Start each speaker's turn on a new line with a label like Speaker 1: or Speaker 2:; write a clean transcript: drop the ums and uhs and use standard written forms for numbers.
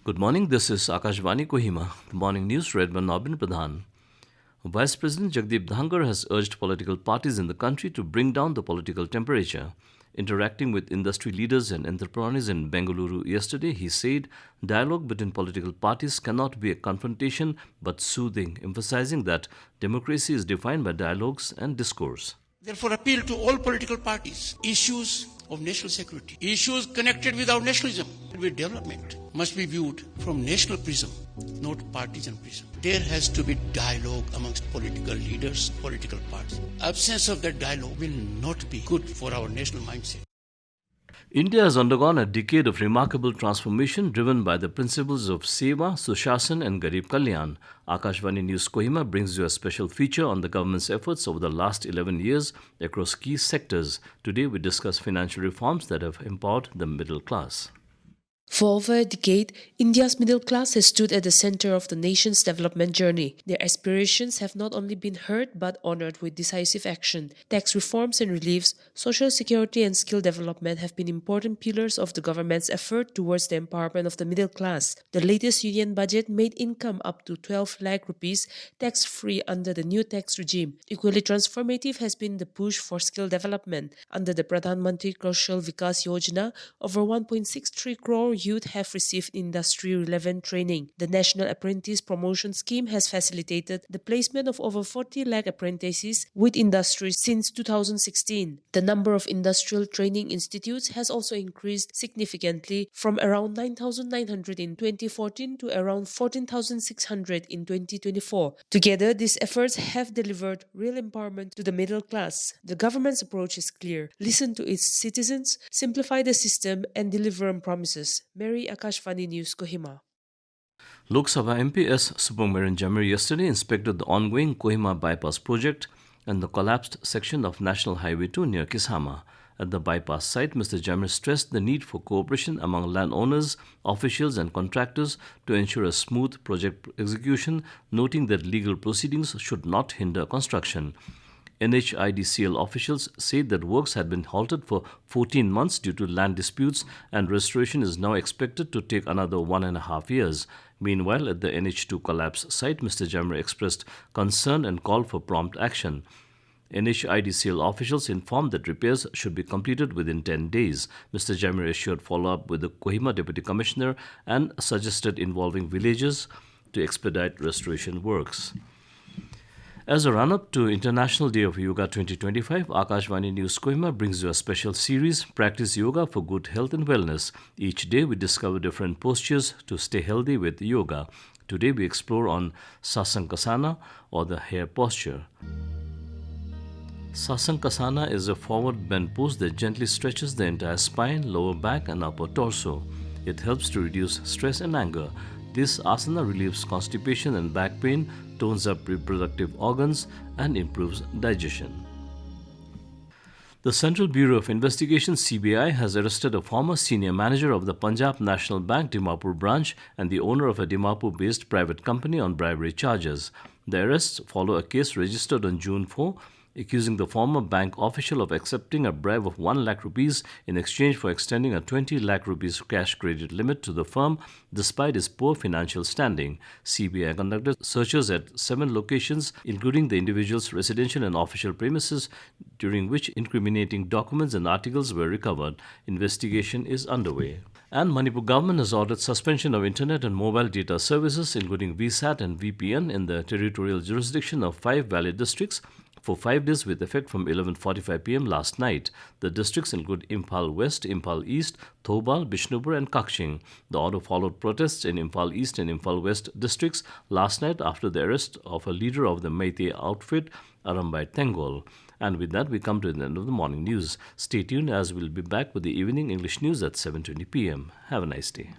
Speaker 1: Good morning, this is Akashvani Kohima, the morning news read by Nobin Pradhan. Vice President Jagdeep Dhankhar has urged political parties in the country to bring down the political temperature. Interacting with industry leaders and entrepreneurs in Bengaluru yesterday, he said dialogue between political parties cannot be a confrontation but soothing, emphasizing that democracy is defined by dialogues and discourse.
Speaker 2: Therefore, appeal to all political parties. Issues of national security, issues connected with our nationalism, with development, must be viewed from national prism, not partisan prism. There has to be dialogue amongst political leaders, political parties. Absence of that dialogue will not be good for our national mindset.
Speaker 1: India has undergone a decade of remarkable transformation driven by the principles of Seva, Sushasana and Garib Kalyan. Akashvani News Kohima brings you a special feature on the government's efforts over the last 11 years across key sectors. Today we discuss financial reforms that have empowered the middle class.
Speaker 3: For over a decade, India's middle class has stood at the center of the nation's development journey. Their aspirations have not only been heard but honored with decisive action. Tax reforms and reliefs, social security and skill development have been important pillars of the government's effort towards the empowerment of the middle class. The latest union budget made income up to 12 lakh rupees tax-free under the new tax regime. Equally transformative has been the push for skill development. Under the Pradhan Mantri Kaushal Vikas Yojana, over 1.63 crore youth have received industry-relevant training. The National Apprentice Promotion Scheme has facilitated the placement of over 40 lakh apprentices with industries since 2016. The number of industrial training institutes has also increased significantly from around 9,900 in 2014 to around 14,600 in 2024. Together, these efforts have delivered real empowerment to the middle class. The government's approach is clear: listen to its citizens, simplify the system, and deliver on promises. Mary, Akashvani News, Kohima.
Speaker 1: Lok Sabha MP S Supongmeren Jamir yesterday inspected the ongoing Kohima Bypass Project and the collapsed section of National Highway 2 near Kisama. At the bypass site, Mr. Jamir stressed the need for cooperation among landowners, officials and contractors to ensure a smooth project execution, noting that legal proceedings should not hinder construction. NHIDCL officials said that works had been halted for 14 months due to land disputes and restoration is now expected to take another 1.5 years. Meanwhile, at the NH2 collapse site, Mr. Jamir expressed concern and called for prompt action. NHIDCL officials informed that repairs should be completed within 10 days. Mr. Jamir assured follow-up with the Kohima Deputy Commissioner and suggested involving villages to expedite restoration works. As a run-up to International Day of Yoga 2025, Akashvani News Kohima brings you a special series, Practice Yoga for Good Health and Wellness. Each day we discover different postures to stay healthy with yoga. Today we explore on Sasankasana or the hair posture. Sasankasana is a forward bend pose that gently stretches the entire spine, lower back and upper torso. It helps to reduce stress and anger. This asana relieves constipation and back pain, tones up reproductive organs, and improves digestion. The Central Bureau of Investigation (CBI) has arrested a former senior manager of the Punjab National Bank Dimapur branch and the owner of a Dimapur-based private company on bribery charges. The arrests follow a case registered on June 4, accusing the former bank official of accepting a bribe of 1 lakh rupees in exchange for extending a 20 lakh rupees cash credit limit to the firm despite his poor financial standing. CBI conducted searches at 7 locations, including the individual's residential and official premises, during which incriminating documents and articles were recovered. Investigation is underway. And Manipur government has ordered suspension of internet and mobile data services, including VSAT and VPN, in the territorial jurisdiction of 5 valid districts for 5 days with effect from 11:45 p.m. last night. The districts include Imphal West, Imphal East, Thoubal, Bishnupur and Kakshing. The order followed protests in Imphal East and Imphal West districts last night after the arrest of a leader of the Meitei outfit, Arambai Tengol. And with that, we come to the end of the morning news. Stay tuned as we'll be back with the evening English news at 7:20 p.m. Have a nice day.